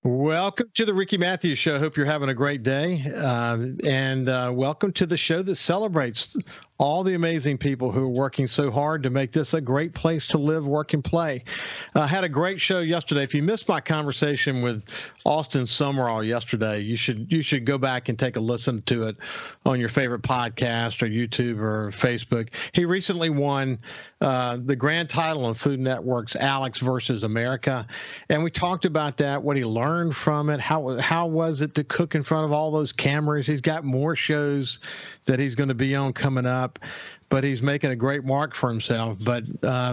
Welcome to the Ricky Mathews Show. Hope you're having a great day. And welcome to the show that celebrates all the amazing people who are working so hard to make this a great place to live, work, and play. Had a great show yesterday. If you missed my conversation with Austin Summerall yesterday, you should go back and take a listen to it on your favorite podcast or YouTube or Facebook. He recently won the grand title on Food Network's Alex versus America, and we talked about that, what he learned from it, how was it to cook in front of all those cameras. He's got more shows that he's going to be on coming up, but he's making a great mark for himself. But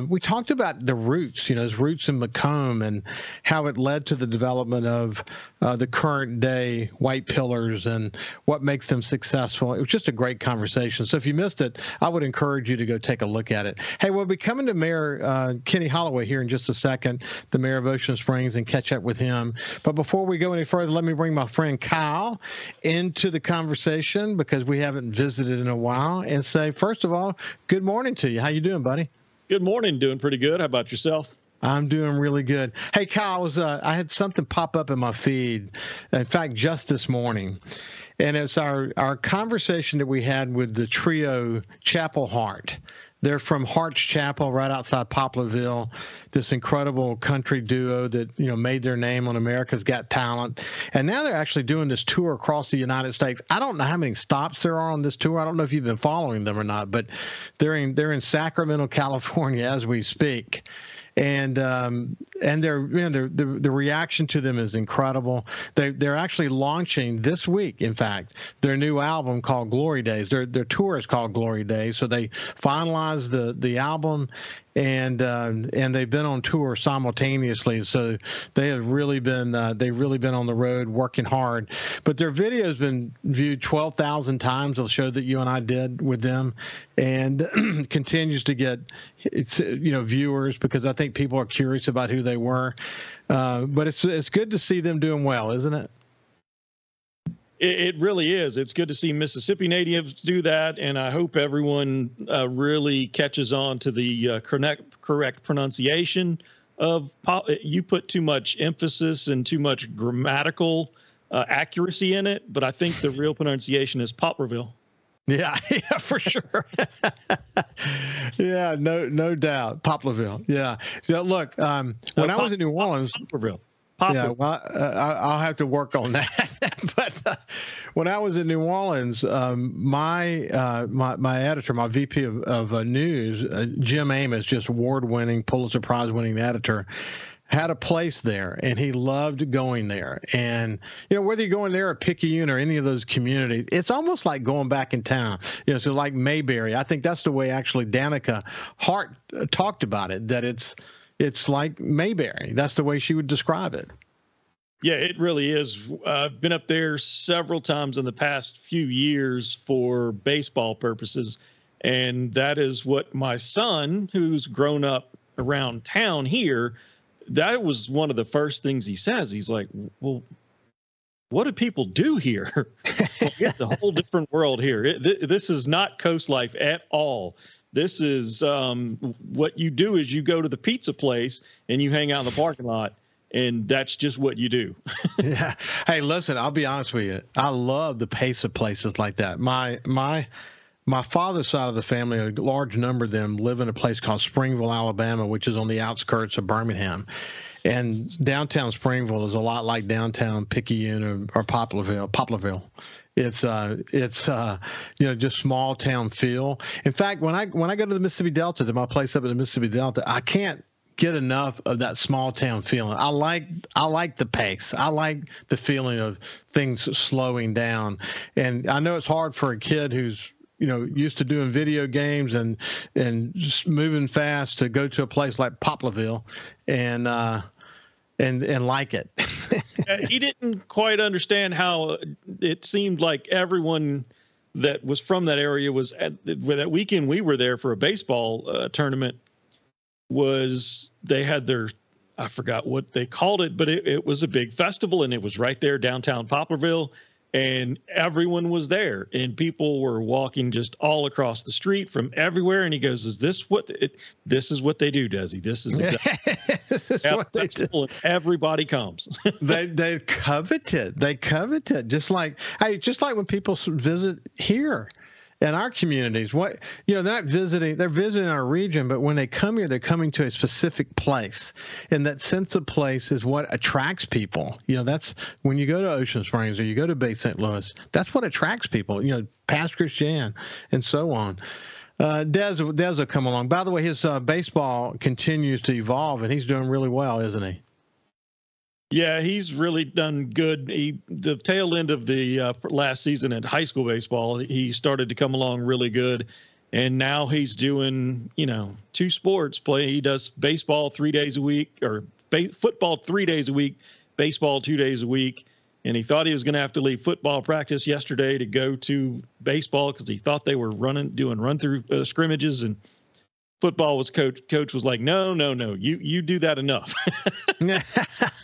we talked about the roots, his roots in Macomb and how it led to the development of the current day white pillars and what makes them successful. It was just a great conversation. So if you missed it, I would encourage you to go take a look at it. Hey, we'll be coming to Mayor Kenny Holloway here in just a second, the mayor of Ocean Springs, and catch up with him. But before we go any further, let me bring my friend Kyle into the conversation because we haven't visited in a while, and say, first of all, good morning to you. How you doing, buddy? Good morning. Doing pretty good. How about yourself? I'm doing really good. Hey, Kyle, I had something pop up in my feed, in fact, just this morning, and it's our conversation that we had with the trio Chapel Hart. They're from Hart's Chapel right outside Poplarville, this incredible country duo that, made their name on America's Got Talent. And now they're actually doing this tour across the United States. I don't know how many stops there are on this tour. I don't know if you've been following them or not, but they're in Sacramento, California as we speak. And the reaction to them is incredible. They're actually launching this week, in fact, their new album called Glory Days. Their tour is called Glory Days. So they finalized the album, and they've been on tour simultaneously. So they have really been they've really been on the road working hard. But their video has been viewed 12,000 times. The show that you and I did with them, and continues to get viewers because I think people are curious about who they were. But it's good to see them doing well, isn't it? It really is. It's good to see Mississippi natives do that, and I hope everyone really catches on to the correct pronunciation of pop. You put too much emphasis and too much grammatical accuracy in it, but I think the real pronunciation is Poplarville. Yeah, for sure. Yeah, no doubt. Poplarville. Yeah. So look, when I was in New Orleans, Poplarville. Yeah, well, I'll have to work on that. But when I was in New Orleans, my editor, my VP of news, Jim Amos, just award-winning, Pulitzer Prize-winning editor, had a place there, and he loved going there. And whether you're going there or Picayune or any of those communities, it's almost like going back in town. So like Mayberry, I think that's the way actually Danica Hart talked about it. That it's like Mayberry. That's the way she would describe it. Yeah, it really is. I've been up there several times in the past few years for baseball purposes, and that is what my son, who's grown up around town here, that was one of the first things he says. He's like, well, what do people do here? It's a whole different world here. This is not coast life at all. This is what you do is you go to the pizza place and you hang out in the parking lot, and that's just what you do. Yeah. Hey, listen, I'll be honest with you. I love the pace of places like that. My father's side of the family, a large number of them live in a place called Springville, Alabama, which is on the outskirts of Birmingham. And downtown Springville is a lot like downtown Picayune or Poplarville. It's just small town feel. In fact, when I go to the Mississippi Delta, to my place up in the Mississippi Delta, I can't get enough of that small town feeling. I like the pace. I like the feeling of things slowing down. And I know it's hard for a kid who's used to doing video games and just moving fast to go to a place like Poplarville and like it. He didn't quite understand how it seemed like everyone that was from that area was that weekend we were there for a baseball tournament. They had their, I forgot what they called it, but it was a big festival, and it was right there downtown Poplarville. and everyone was there, and people were walking just all across the street from everywhere. And he goes, this is what they do, Desi. This is exactly This is what they do. and everybody comes. They covet it. They covet it. Just like when people visit here in our communities. They're not visiting, they're visiting our region, but when they come here, they're coming to a specific place. And that sense of place is what attracts people. That's when you go to Ocean Springs or you go to Bay St. Louis, that's what attracts people, past Christian and so on. Des will come along. By the way, his baseball continues to evolve, and he's doing really well, isn't he? Yeah, he's really done good. The tail end of the last season at high school baseball, he started to come along really good. And now he's doing, 2 sports. He does baseball 3 days a week, or football 3 days a week, baseball 2 days a week. And he thought he was going to have to leave football practice yesterday to go to baseball because he thought they were doing run-through scrimmages. And football coach was like, no, you do that enough.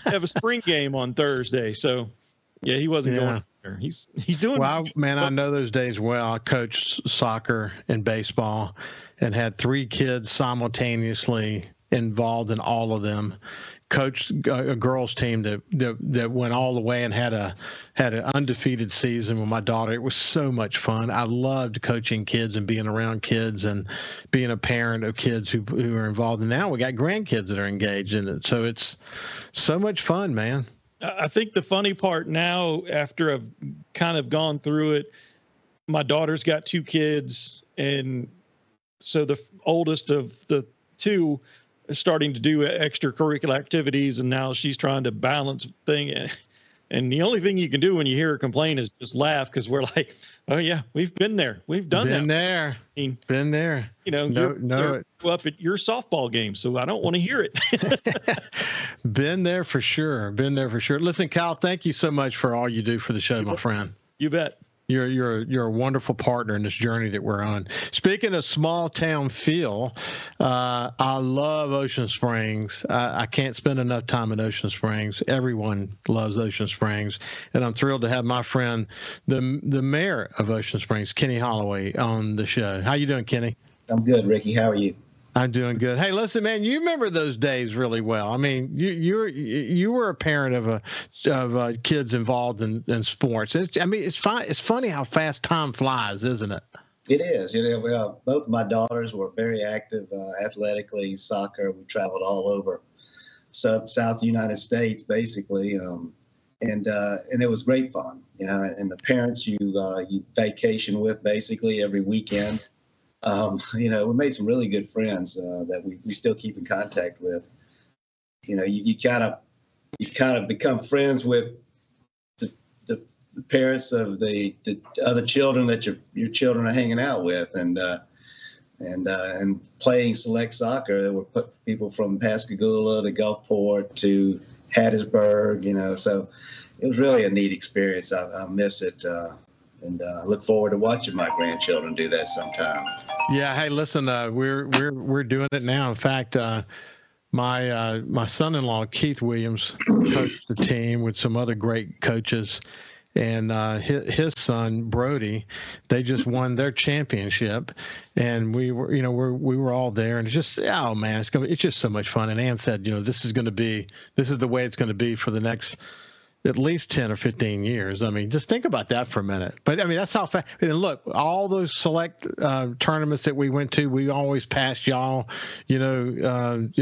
Have a spring game on Thursday. So yeah, he wasn't going there. He's doing well, man. I know those days well. I coached soccer and baseball and had 3 kids simultaneously involved in all of them. Coached a girls team that went all the way and had an undefeated season with my daughter. It was so much fun. I loved coaching kids and being around kids and being a parent of kids who are involved. And now we got grandkids that are engaged in it. So it's so much fun, man. I think the funny part now, after I've kind of gone through it, my daughter's got 2 kids, and so the oldest of the 2 starting to do extracurricular activities, and now she's trying to balance thing. And the only thing you can do when you hear her complain is just laugh, because we're like, oh yeah, we've been there, we've done that. Been there. You're up at your softball game, so I don't want to hear it. Been there for sure. Listen, Kyle, thank you so much for all you do for the show, my friend. You bet. You're a wonderful partner in this journey that we're on. Speaking of small town feel, I love Ocean Springs. I can't spend enough time in Ocean Springs. Everyone loves Ocean Springs, and I'm thrilled to have my friend, the mayor of Ocean Springs, Kenny Holloway, on the show. How you doing, Kenny? I'm good, Ricky. How are you? I'm doing good. Hey, listen, man, you remember those days really well. I mean, you were a parent of kids involved in sports. It's funny how fast time flies, isn't it? It is. Well, both my daughters were very active athletically, soccer. We traveled all over South United States, basically, and it was great fun. And the parents you vacation with basically every weekend. We made some really good friends that we still keep in contact with. You kind of become friends with the parents of the other children that your children are hanging out with, and playing select soccer. There were people from Pascagoula to Gulfport to Hattiesburg. So it was really a neat experience. I miss it. And I look forward to watching my grandchildren do that sometime. Yeah. Hey, listen, we're doing it now. In fact, my son-in-law Keith Williams coached the team with some other great coaches, and his son Brody, they just won their championship, and we were all there, and it's just, oh man, it's just so much fun. And Ann said, this is the way it's going to be for the next at least 10 or 15 years. I mean, just think about that for a minute. But I mean, that's how fast. And look, all those select tournaments that we went to, we always passed y'all, going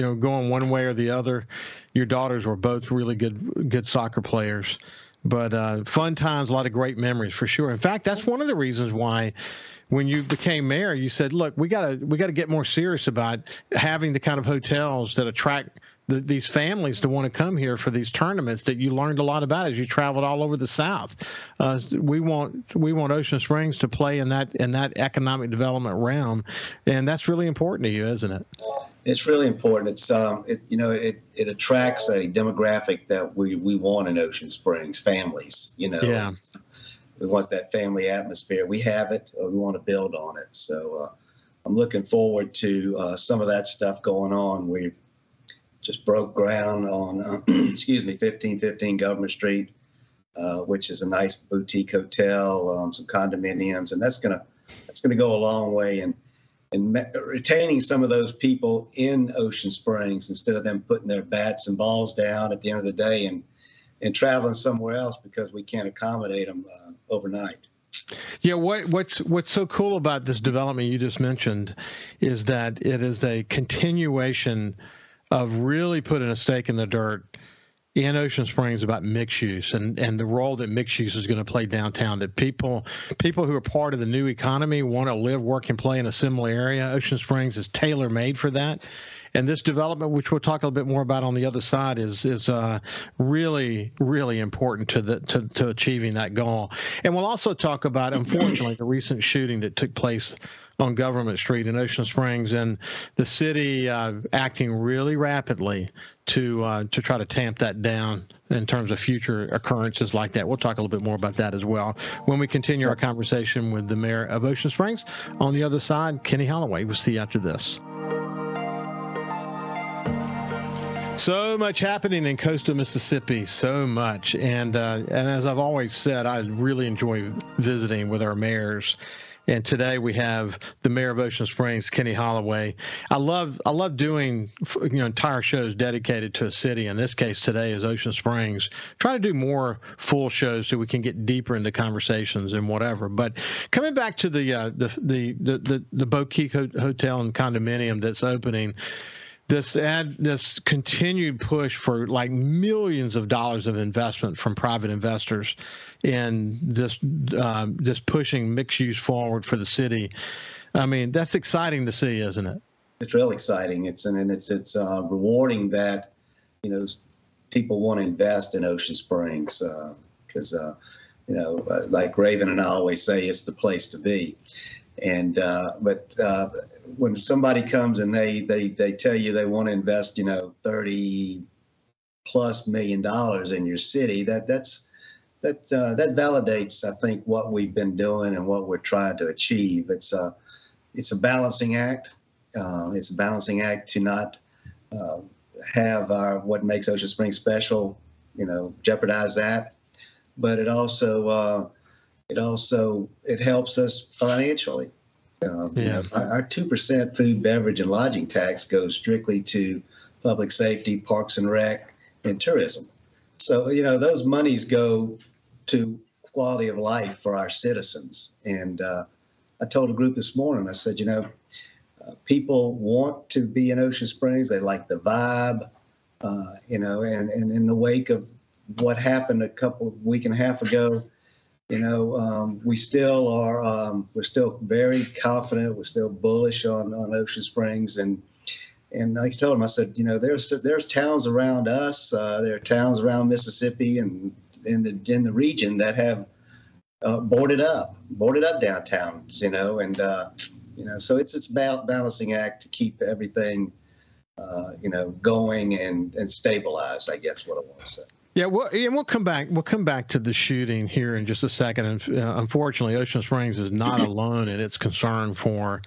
one way or the other. Your daughters were both really good soccer players, but fun times, a lot of great memories for sure. In fact, that's one of the reasons why, when you became mayor, you said, look, we got to get more serious about having the kind of hotels that attract these families to want to come here for these tournaments that you learned a lot about as you traveled all over the South. We want Ocean Springs to play in that economic development realm, and that's really important to you, isn't it? It's really important. It's it attracts a demographic that we want in Ocean Springs, families. Yeah. We want that family atmosphere. We have it. We want to build on it. So I'm looking forward to some of that stuff going on. We've just broke ground on 1515 Government Street. which is a nice boutique hotel, some condominiums, and that's gonna go a long way in retaining some of those people in Ocean Springs instead of them putting their bats and balls down at the end of the day and traveling somewhere else because we can't accommodate them overnight. Yeah, what's so cool about this development you just mentioned is that it is a continuation of really putting a stake in the dirt in Ocean Springs about mixed use and the role that mixed use is going to play downtown, that people who are part of the new economy want to live, work, and play in a similar area. Ocean Springs is tailor-made for that. And this development, which we'll talk a little bit more about on the other side, is really, really important to achieving that goal. And we'll also talk about, unfortunately, the recent shooting that took place on Government Street in Ocean Springs, and the city acting really rapidly to try to tamp that down in terms of future occurrences like that. We'll talk a little bit more about that as well when we continue our conversation with the mayor of Ocean Springs. On the other side, Kenny Holloway. We'll see you after this. So much happening in coastal Mississippi, so much. And as I've always said, I really enjoy visiting with our mayors. And today we have the mayor of Ocean Springs, Kenny Holloway. I love doing entire shows dedicated to a city. In this case today is Ocean Springs. Try to do more full shows so we can get deeper into conversations and whatever. But coming back to the boutique hotel and condominium that's opening, this continued push for like millions of dollars of investment from private investors in this pushing mixed use forward for the city. I mean, that's exciting to see, isn't it? It's real exciting. It's rewarding that people want to invest in Ocean Springs because like Raven and I always say, it's the place to be. And but when somebody comes and they tell you they want to invest $30+ million in your city, that validates, I think, what we've been doing and what we're trying to achieve. It's a balancing act. It's a balancing act to not have what makes Ocean Springs special, jeopardize that, but it also helps us financially. Our 2% food, beverage, and lodging tax goes strictly to public safety, parks and rec, and tourism. So, those monies go to quality of life for our citizens. And I told a group this morning, I said, people want to be in Ocean Springs. They like the vibe, and in the wake of what happened a week and a half ago, we still are. We're still very confident. We're still bullish on Ocean Springs, and I told him, I said, there's towns around us. There are towns around Mississippi and in the region that have boarded up downtowns. So it's about balancing act to keep everything, going and stabilized. I guess what I want to say. Yeah, we'll come back. We'll come back to the shooting here in just a second. And unfortunately, Ocean Springs is not alone in its concern for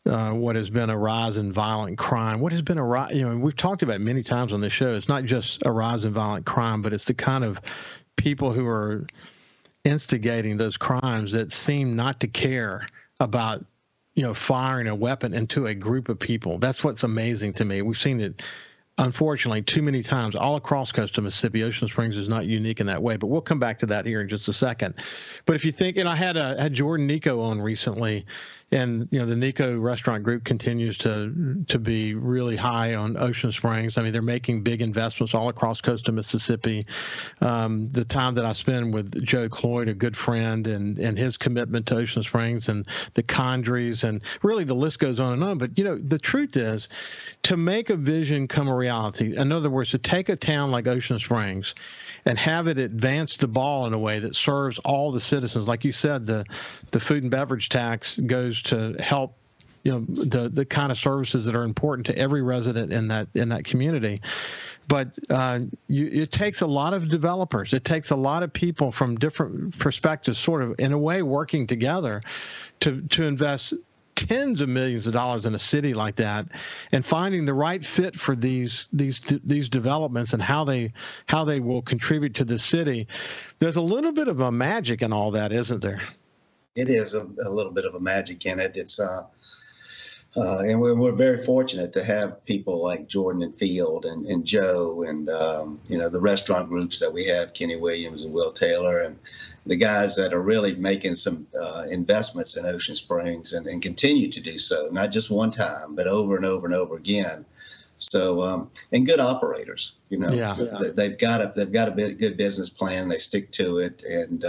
what has been a rise in violent crime. What has been a rise? We've talked about it many times on this show. It's not just a rise in violent crime, but it's the kind of people who are instigating those crimes that seem not to care about firing a weapon into a group of people. That's what's amazing to me. We've seen it, unfortunately, too many times all across coastal Mississippi. Ocean Springs is not unique in that way, but we'll come back to that here in just a second. But if you think, and I had Jordan Nico on recently, and the Nico restaurant group continues to be really high on Ocean Springs. I mean, they're making big investments all across coastal Mississippi. The time that I spend with Joe Cloyd, a good friend, and his commitment to Ocean Springs, and the Condries, and really the list goes on and on. But the truth is, to make a vision come a reality, in other words, to take a town like Ocean Springs and have it advance the ball in a way that serves all the citizens. Like you said, the food and beverage tax goes to help the kind of services that are important to every resident in that community. But it takes a lot of developers. It takes a lot of people from different perspectives, sort of in a way working together to invest tens of millions of dollars in a city like that, and finding the right fit for these developments and how they will contribute to the city. There's a little bit of a magic in all that, isn't there? It is a little bit of a magic in it. It's and we're very fortunate to have people like Jordan and Field and Joe and the restaurant groups that we have, Kenny Williams and Will Taylor, and the guys that are really making some investments in Ocean Springs and continue to do so, not just one time, but over and over and over again. So and good operators, they've got a good business plan. They stick to it, and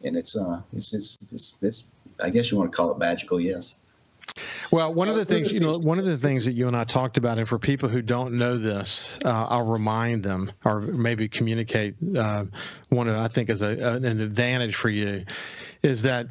it's I guess you want to call it magical, yes. Well, one of the things that you and I talked about, and for people who don't know this, I'll remind them, or maybe communicate one of, I think, is an advantage for you, is that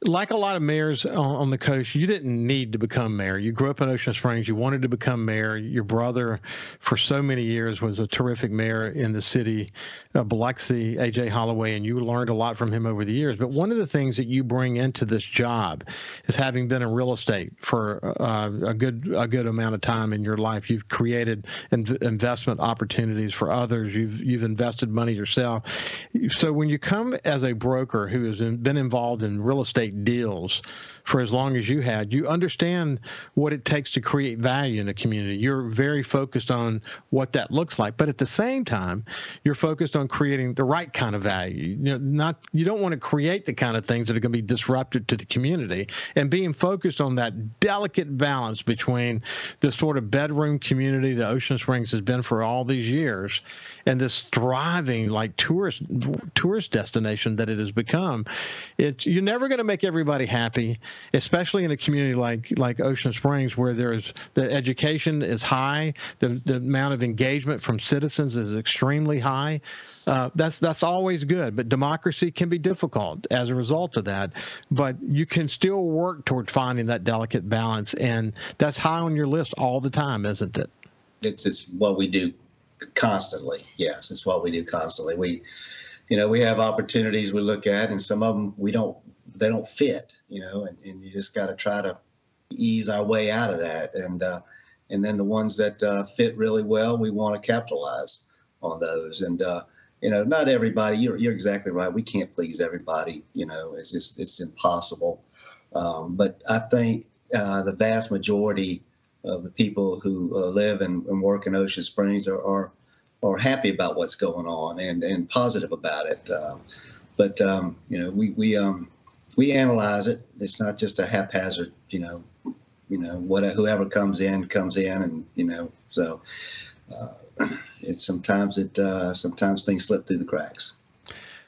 like a lot of mayors on the coast, you didn't need to become mayor. You grew up in Ocean Springs. You wanted to become mayor. Your brother, for so many years, was a terrific mayor in the city of Biloxi, A.J. Holloway, and you learned a lot from him over the years. But one of the things that you bring into this job is having been in real estate for a good amount of time in your life. You've created investment opportunities for others. You've invested money yourself. So when you come as a broker who has been involved in real estate deals for as long as you had, you understand what it takes to create value in a community. You're very focused on what that looks like, but at the same time, you're focused on creating the right kind of value. You don't want to create the kind of things that are going to be disruptive to the community, and being focused on that delicate balance between the sort of bedroom community that Ocean Springs has been for all these years and this thriving like tourist destination that it has become. You're never going to make everybody happy, especially in a community like Ocean Springs, where the education is high, the amount of engagement from citizens is extremely high. That's always good, but democracy can be difficult as a result of that. But you can still work toward finding that delicate balance, and that's high on your list all the time, isn't it? It's what we do constantly. Yes, it's what we do constantly. We have opportunities we look at, and some of them they don't fit, and you just got to try to ease our way out of that. And then the ones that fit really well, we want to capitalize on those. And, not everybody, you're exactly right. We can't please everybody, it's impossible. But I think the vast majority of the people who live and work in Ocean Springs are happy about what's going on and positive about it. But we analyze it. It's not just a haphazard, whoever comes in, and so sometimes things slip through the cracks.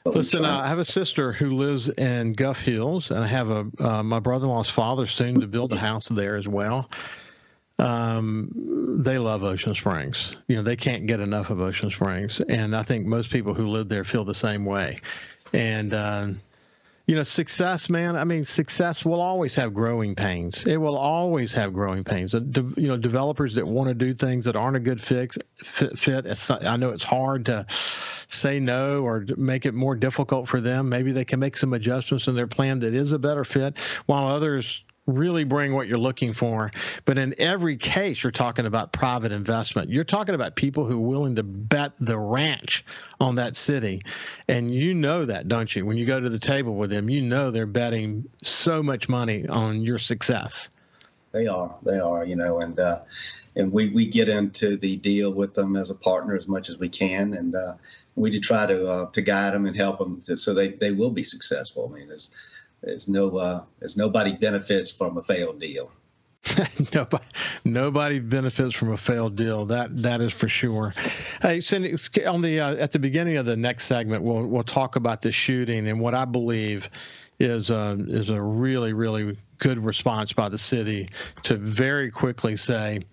But listen, I have a sister who lives in Guff Hills, and I have my brother-in-law's father soon to build a house there as well. They love Ocean Springs. They can't get enough of Ocean Springs, and I think most people who live there feel the same way. And success, man. I mean, success will always have growing pains. It will always have growing pains. Developers that want to do things that aren't a good fit. I know it's hard to say no or make it more difficult for them. Maybe they can make some adjustments in their plan that is a better fit, while others really bring what you're looking for. But in every case, you're talking about private investment. You're talking about people who are willing to bet the ranch on that city. And you know that, don't you? When you go to the table with them, they're betting so much money on your success. They are, and we get into the deal with them as a partner as much as we can. And we do try to guide them and help them so they will be successful. I mean, there's nobody benefits from a failed deal. Nobody benefits from a failed deal. That is for sure. Hey, Cindy, at the beginning of the next segment, we'll talk about the shooting and what I believe is a really, really good response by the city to very quickly say,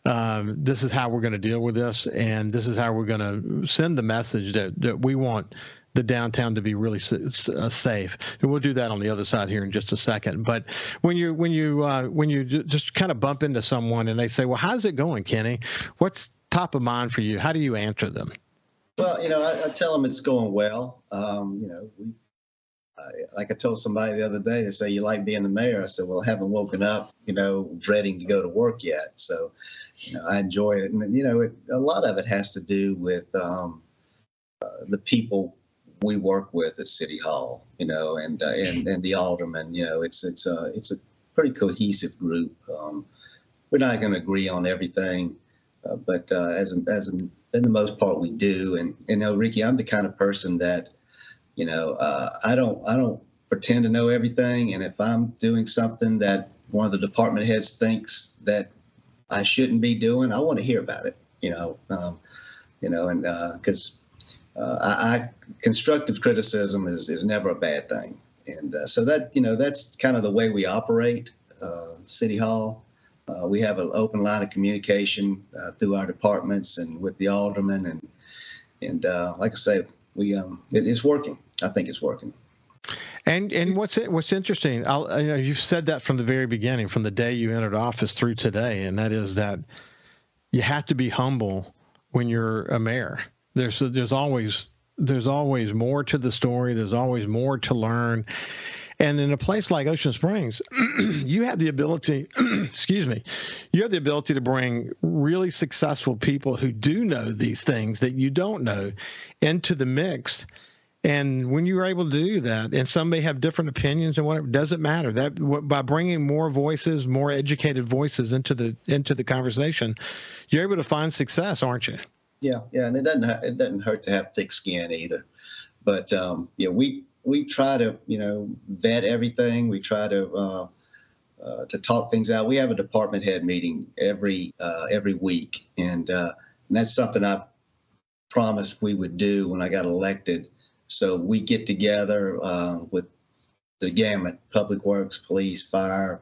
this is how we're going to deal with this, and this is how we're going to send the message that we want the downtown to be really safe. And we'll do that on the other side here in just a second. But when you just kind of bump into someone and they say, well, how's it going, Kenny? What's top of mind for you? How do you answer them? Well, I tell them it's going well. like I told somebody the other day, they say, you like being the mayor? I said, well, I haven't woken up, dreading to go to work yet. So, I enjoy it. And, a lot of it has to do with the people we work with at City Hall, and the aldermen. It's a pretty cohesive group. We're not going to agree on everything, but in the most part, we do. And Ricky, I'm the kind of person that, I don't pretend to know everything. And if I'm doing something that one of the department heads thinks that I shouldn't be doing, I want to hear about it. Because constructive criticism is never a bad thing. And so that's kind of the way we operate City Hall. We have an open line of communication through our departments and with the aldermen, and like I say, it's working. I think it's working. And what's interesting, you've said that from the very beginning, from the day you entered office through today, and that is that you have to be humble when you're a mayor. There's always more to the story. There's always more to learn. And in a place like Ocean Springs, you have the ability, you have the ability to bring really successful people who do know these things that you don't know into the mix. And when you're able to do that, and some may have different opinions and whatever, doesn't matter. That by bringing more voices, more educated voices into the conversation, you're able to find success, aren't you? Yeah, and it doesn't hurt to have thick skin either. But we try to vet everything. We try to talk things out. We have a department head meeting every week, and that's something I promised we would do when I got elected. So we get together with the gamut: Public Works, Police, Fire,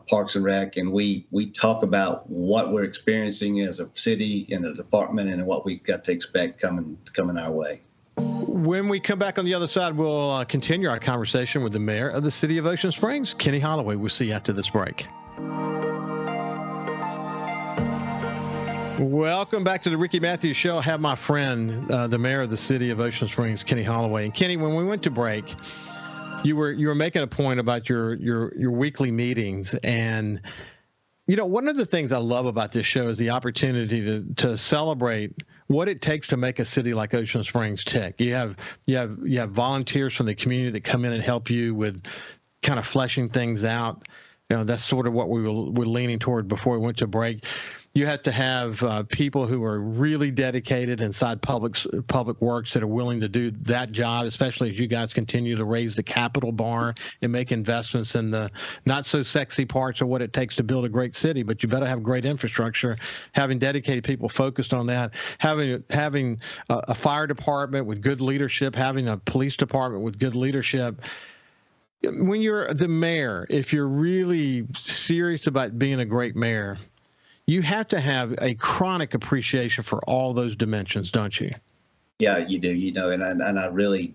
Parks and Rec, and we talk about what we're experiencing as a city and a department, and what we've got to expect coming our way. When we come back on the other side, we'll continue our conversation with the mayor of the city of Ocean Springs, Kenny Holloway. We'll see you after this break. Welcome back to the Ricky Mathews Show. I have my friend, the mayor of the city of Ocean Springs, Kenny Holloway. And Kenny, when we went to break, you were making a point about your weekly meetings, and one of the things I love about this show is the opportunity to celebrate what it takes to make a city like Ocean Springs tick. You have volunteers from the community that come in and help you with kind of fleshing things out. That's sort of what we were leaning toward before we went to break. You have to have people who are really dedicated inside public works that are willing to do that job, especially as you guys continue to raise the capital bar and make investments in the not so sexy parts of what it takes to build a great city. But you better have great infrastructure, having dedicated people focused on that, having a fire department with good leadership, having a police department with good leadership. When you're the mayor, if you're really serious about being a great mayor, you have to have a chronic appreciation for all those dimensions, don't you? Yeah, you do. And I really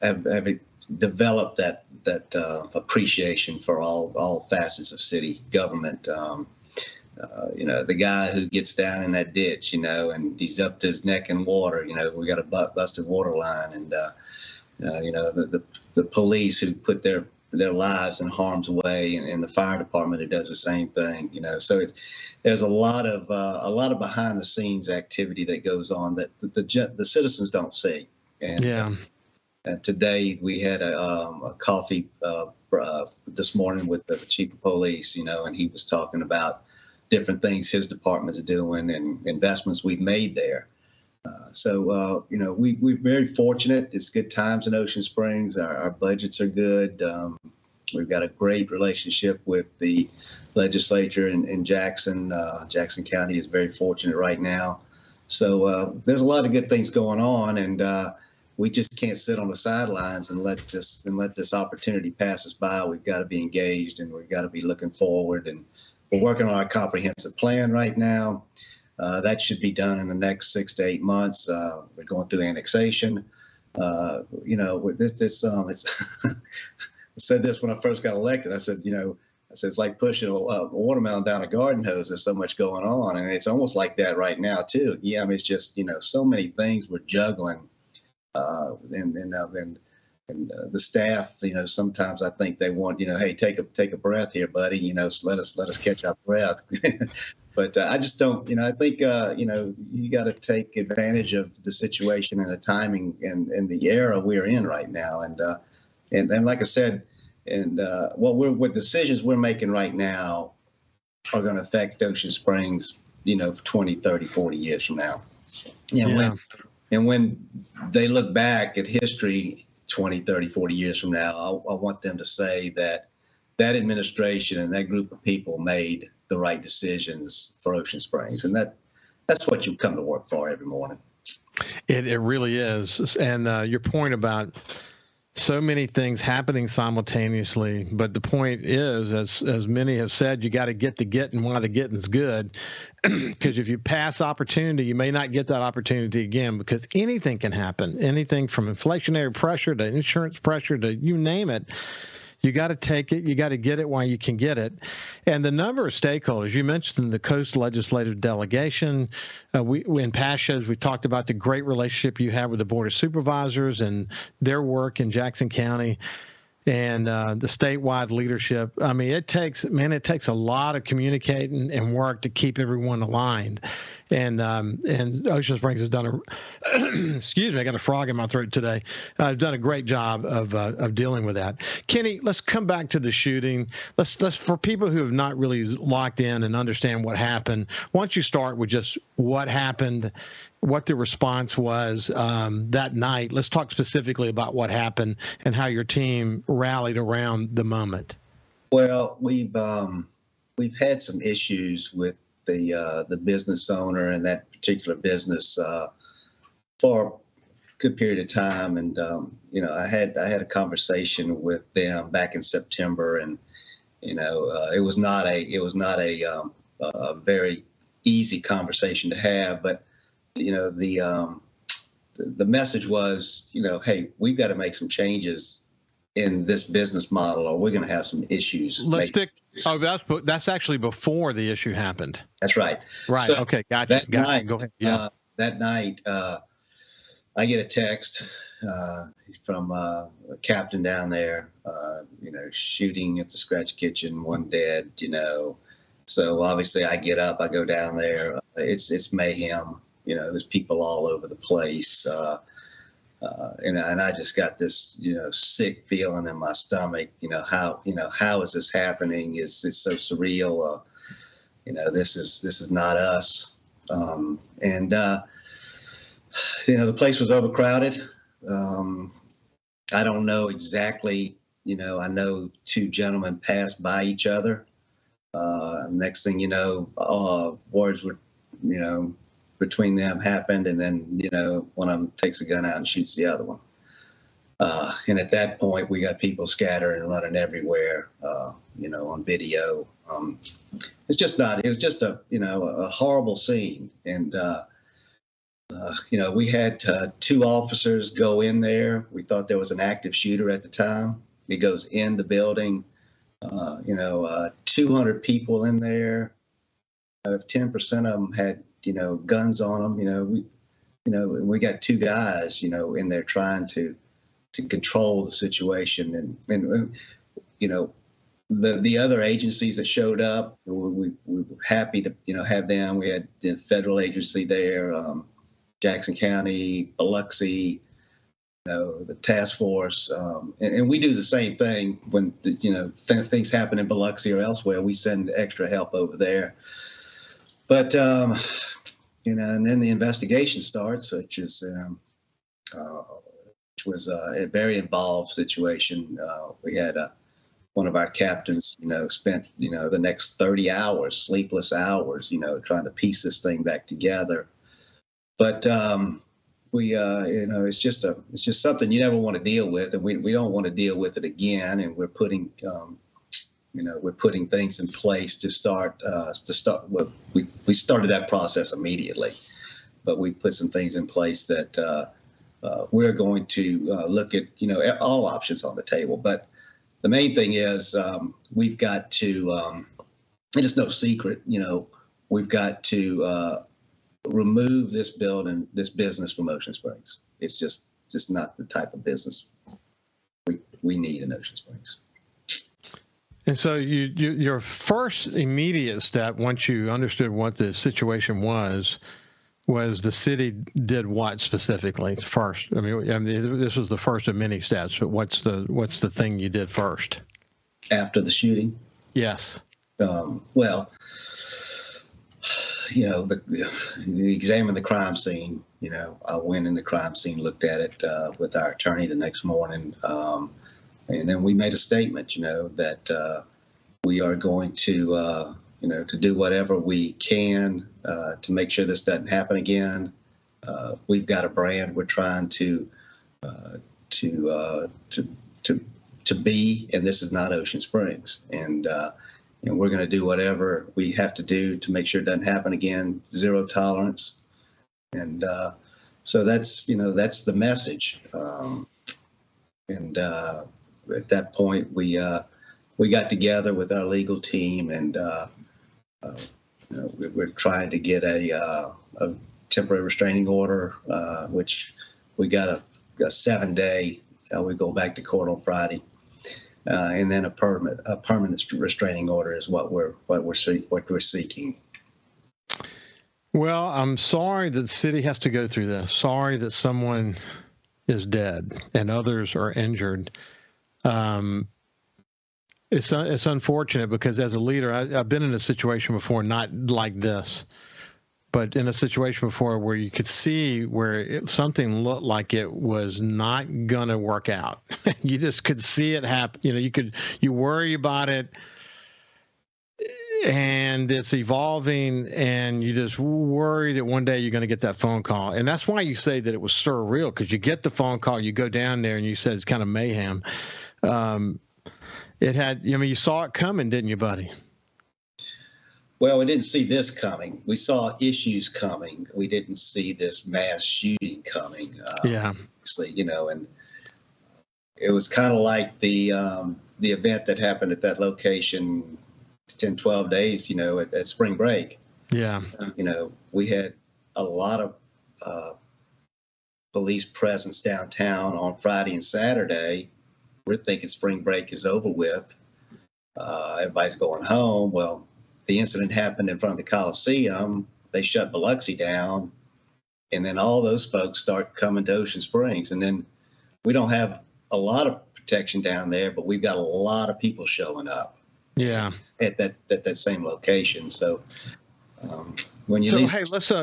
have developed that appreciation for all facets of city government. The guy who gets down in that ditch, and he's up to his neck in water. We got a busted water line, and the police who put their lives in harm's way, and the fire department who does the same thing. So there's a lot of behind the scenes activity that goes on that the citizens don't see. And and today we had a coffee this morning with the chief of police, and he was talking about different things his department's doing and investments we've made there. So we're very fortunate. It's good times in Ocean Springs. Our budgets are good. We've got a great relationship with the legislature in Jackson. Jackson County is very fortunate right now. So there's a lot of good things going on, and we just can't sit on the sidelines and let this opportunity pass us by. We've got to be engaged, and we've got to be looking forward. And we're working on our comprehensive plan right now. That should be done in the next 6 to 8 months. We're going through annexation. With this I said this when I first got elected. I said, it's like pushing a watermelon down a garden hose. There's so much going on, and it's almost like that right now too. Yeah, it's just so many things we're juggling, and the staff, sometimes I think they want, hey, take a breath here, buddy. So let us catch our breath. But I just don't, I think, you got to take advantage of the situation and the timing and the era we're in right now. And like I said, what decisions we're making right now are going to affect Ocean Springs, 20, 30, 40 years from now. When they look back at history 20, 30, 40 years from now, I want them to say that administration and that group of people made the right decisions for Ocean Springs. And that's what you come to work for every morning. It really is. And your point about so many things happening simultaneously, but the point is, as many have said, you got to get the getting while the getting's good, because if you pass opportunity, you may not get that opportunity again, because anything can happen. Anything from inflationary pressure to insurance pressure to you name it. You got to take it. You got to get it while you can get it. And the number of stakeholders, you mentioned the Coast Legislative Delegation. We in past shows, we talked about the great relationship you have with the Board of Supervisors and their work in Jackson County and the statewide leadership. I mean, it takes a lot of communicating and work to keep everyone aligned. And Ocean Springs has done excuse me, I got a frog in my throat today. Has done a great job of dealing with that. Kenny, let's come back to the shooting. Let's for people who have not really locked in and understand what happened. Why don't you start with just what happened, what the response was that night? Let's talk specifically about what happened and how your team rallied around the moment. Well, we've had some issues with the business owner and that particular business for a good period of time, and I had a conversation with them back in September, and it was not a very easy conversation to have, but the message was, hey, we've got to make some changes in this business model, or we're going to have some issues. That's actually before the issue happened. That's right. Right. So okay. Gotcha. Night, go ahead. Yeah. That night, I get a text from a captain down there, shooting at the Scratch Kitchen, one dead, So obviously I get up, I go down there. It's mayhem. There's people all over the place. And I just got this, sick feeling in my stomach. How is this happening? It's so surreal. This is not us. The place was overcrowded. I don't know exactly. I know two gentlemen passed by each other. Next thing you know, words were, between them happened, and then one of them takes a gun out and shoots the other one. And at that point, we got people scattering and running everywhere. On video. It was just a horrible scene. And we had two officers go in there. We thought there was an active shooter at the time. He goes in the building. 200 people in there. If 10% of them had guns on them, we got two guys, in there trying to control the situation. And the other agencies that showed up, we were happy to, have them. We had the federal agency there, Jackson County, Biloxi, the task force. And we do the same thing when, things happen in Biloxi or elsewhere. We send extra help over there. But, and then the investigation starts, which was a very involved situation. We had one of our captains, spent, the next 30 hours, sleepless hours, trying to piece this thing back together. But it's just something you never want to deal with, and we don't want to deal with it again. And we're putting things in place to start. We started that process immediately, but we put some things in place that we're going to look at, all options on the table. But the main thing is we've got to. It is no secret, we've got to remove this business from Ocean Springs. It's just not the type of business we need in Ocean Springs. And so your first immediate step, once you understood what the situation was the city did what specifically first? I mean, this was the first of many steps, but what's the thing you did first? After the shooting? Yes. Well, you know, we examined the crime scene. You know, I went in the crime scene, looked at it with our attorney the next morning. And then we made a statement, you know, that we are going to, you know, to do whatever we can to make sure this doesn't happen again. We've got a brand we're trying to be, and this is not Ocean Springs. And you know, we're going to do whatever we have to do to make sure it doesn't happen again. Zero tolerance. And so that's, you know, that's the message. And at that point, we got together with our legal team, and you know, we're trying to get a temporary restraining order, which we got a 7-day. We go back to court on Friday, and then a permanent restraining order is what we're seeking. Well, I'm sorry that the city has to go through this. Sorry that someone is dead and others are injured. It's unfortunate because as a leader, I've been in a situation before, not like this, but in a situation before where you could see where something looked like it was not going to work out. You just could see it happen. You know, you worry about it, and it's evolving, and you just worry that one day you're going to get that phone call. And that's why you say that it was surreal, because you get the phone call, you go down there, and you said it's kind of mayhem. It had, I mean, you saw it coming, didn't you, buddy? Well, we didn't see this coming. We saw issues coming. We didn't see this mass shooting coming. Yeah. Obviously, you know, and it was kind of like the event that happened at that location 10, 12 days, you know, at spring break. Yeah. You know, we had a lot of police presence downtown on Friday and Saturday. We're thinking spring break is over with. Everybody's going home. Well, the incident happened in front of the Coliseum. They shut Biloxi down. And then all those folks start coming to Ocean Springs. And then we don't have a lot of protection down there, but we've got a lot of people showing up. Yeah. At that same location. So when you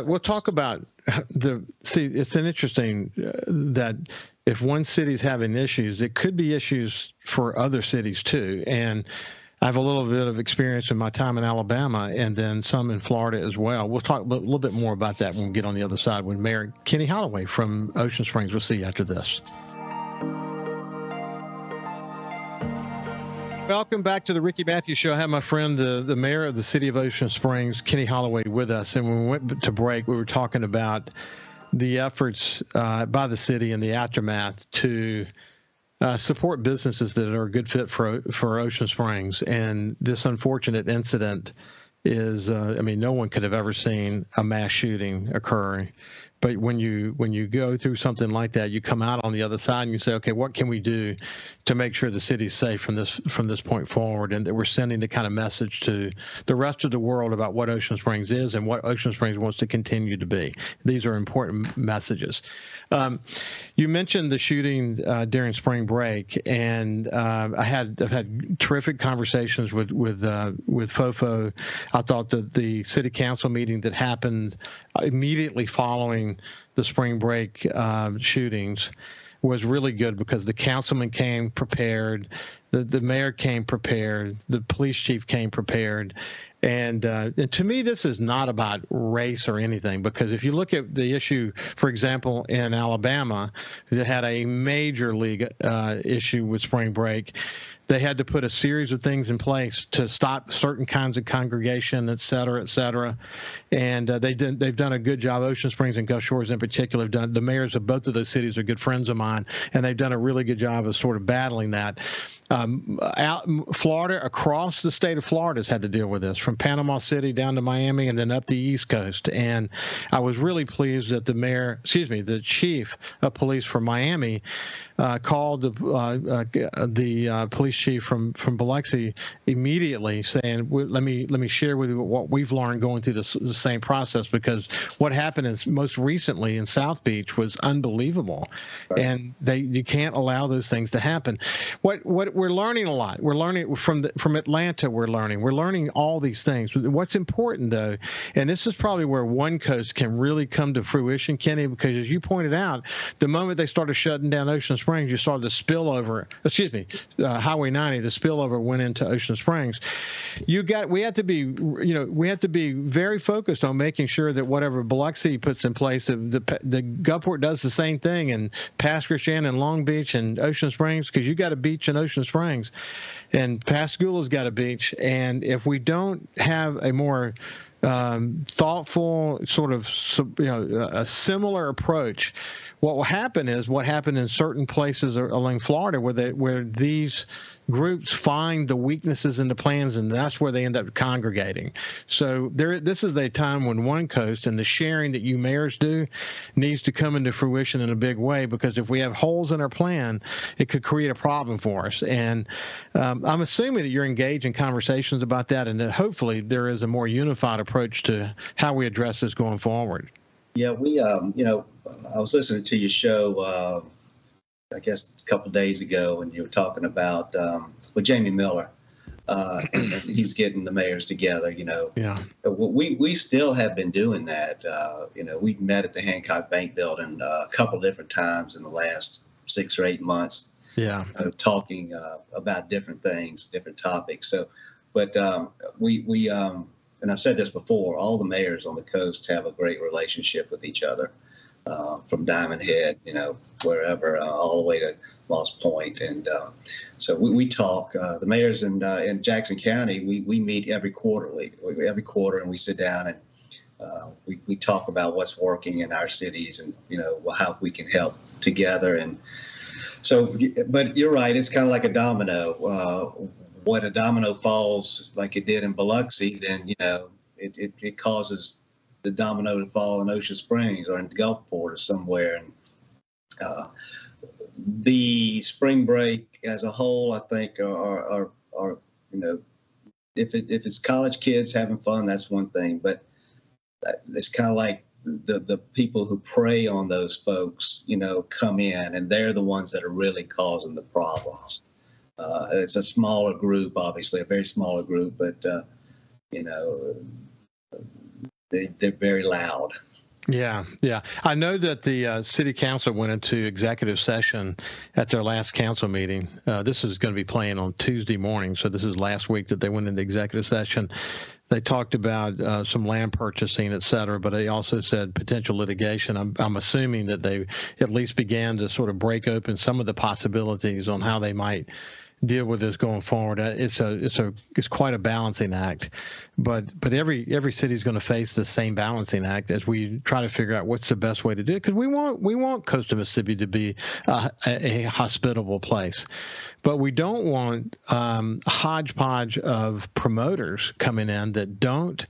we'll talk about it's an interesting that if one city's having issues, it could be issues for other cities too. And I have a little bit of experience in my time in Alabama and then some in Florida as well. We'll talk a little bit more about that when we get on the other side with Mayor Kenny Holloway from Ocean Springs. We'll see you after this. Welcome back to the Ricky Mathews Show. I have my friend, the mayor of the city of Ocean Springs, Kenny Holloway, with us. And when we went to break, we were talking about the efforts by the city in the aftermath to support businesses that are a good fit for Ocean Springs. And this unfortunate incident is, I mean, no one could have ever seen a mass shooting occur. But when you go through something like that, you come out on the other side and you say, okay, what can we do to make sure the city's safe from this point forward, and that we're sending the kind of message to the rest of the world about what Ocean Springs is and what Ocean Springs wants to continue to be. These are important messages. You mentioned the shooting during spring break, and I've had terrific conversations with Fofo. I thought that the city council meeting that happened immediately following the spring break shootings was really good because the councilman came prepared, the mayor came prepared, the police chief came prepared. And to me, this is not about race or anything, because if you look at the issue, for example, in Alabama, that had a major league issue with spring break, they had to put a series of things in place to stop certain kinds of congregation, et cetera, et cetera. And they've done a good job. Ocean Springs and Gulf Shores in particular have done. The mayors of both of those cities are good friends of mine, and they've done a really good job of sort of battling that. out Florida, across the state of Florida, has had to deal with this, from Panama City down to Miami and then up the East Coast. And I was really pleased that the chief of police from Miami called the police chief from Biloxi immediately, saying, "Let me share with you what we've learned going through the same process, because what happened is most recently in South Beach was unbelievable, right. And you can't allow those things to happen." What we're learning a lot. We're learning from Atlanta. We're learning all these things. What's important though, and this is probably where One Coast can really come to fruition, Kenny, because as you pointed out, the moment they started shutting down Ocean Springs, you saw the spillover. Highway 90. The spillover went into Ocean Springs. We have to be very focused on making sure that whatever Biloxi puts in place, the Gulfport does the same thing, and Pascagoula and Long Beach and Ocean Springs, because you got a beach in Ocean Springs, and Pascagoula's got a beach, and if we don't have a more thoughtful sort of a similar approach, what will happen is what happened in certain places along Florida, where these groups find the weaknesses in the plans, and that's where they end up congregating. So this is a time when One Coast and the sharing that you mayors do needs to come into fruition in a big way, because if we have holes in our plan, it could create a problem for us. And I'm assuming that you're engaged in conversations about that, and that hopefully there is a more unified approach to how we address this going forward. Yeah, we, I was listening to your show, I guess a couple of days ago, and you were talking about with Jamie Miller, and he's getting the mayors together. Yeah. We still have been doing that. We met at the Hancock Bank Building a couple of different times in the last 6 or 8 months. Yeah. Talking about different things, different topics. So, but we and I've said this before, all the mayors on the coast have a great relationship with each other, from Diamond Head, wherever, all the way to Lost Point. And so we talk, the mayors in Jackson County, we meet every quarter, and we sit down and we talk about what's working in our cities and, how we can help together. And so, but you're right, it's kind of like a domino. When a domino falls like it did in Biloxi, then it causes the domino to fall in Ocean Springs or in Gulfport or somewhere. And the spring break as a whole, I think, are if it's college kids having fun, that's one thing. But it's kind of like the people who prey on those folks, come in, and they're the ones that are really causing the problems. It's a smaller group, obviously, a very smaller group, but, they're very loud. Yeah. I know that the city council went into executive session at their last council meeting. This is going to be playing on Tuesday morning, so this is last week that they went into executive session. They talked about some land purchasing, et cetera, but they also said potential litigation. I'm assuming that they at least began to sort of break open some of the possibilities on how they might deal with this going forward. It's quite a balancing act, but every city is going to face the same balancing act as we try to figure out what's the best way to do it, because we want coastal Mississippi to be a hospitable place, but we don't want a hodgepodge of promoters coming in that don't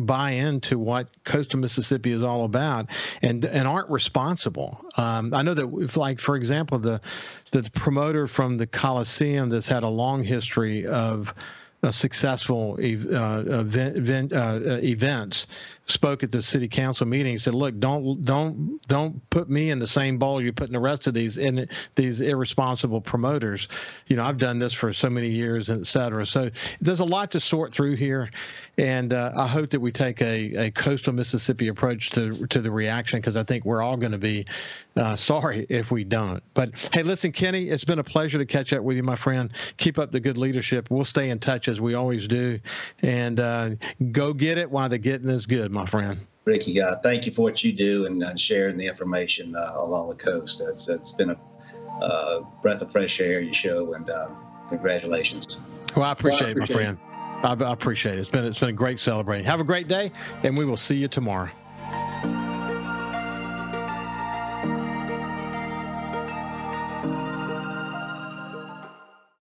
buy into what coastal Mississippi is all about and aren't responsible. I know that if, like, for example, the promoter from the Coliseum that's had a long history of successful events spoke at the city council meeting. He said, "Look, don't put me in the same bowl you're putting the rest of these irresponsible promoters. I've done this for so many years, et cetera." So there's a lot to sort through here, and I hope that we take a coastal Mississippi approach to the reaction, because I think we're all going to be sorry if we don't. But hey, listen, Kenny, it's been a pleasure to catch up with you, my friend. Keep up the good leadership. We'll stay in touch as we always do, and go get it while the getting is good, my friend. Ricky, thank you for what you do and sharing the information along the coast. It's been a breath of fresh air, your show, and congratulations. Well, I appreciate it, my friend. I appreciate it. It's been a great celebrating. Have a great day, and we will see you tomorrow.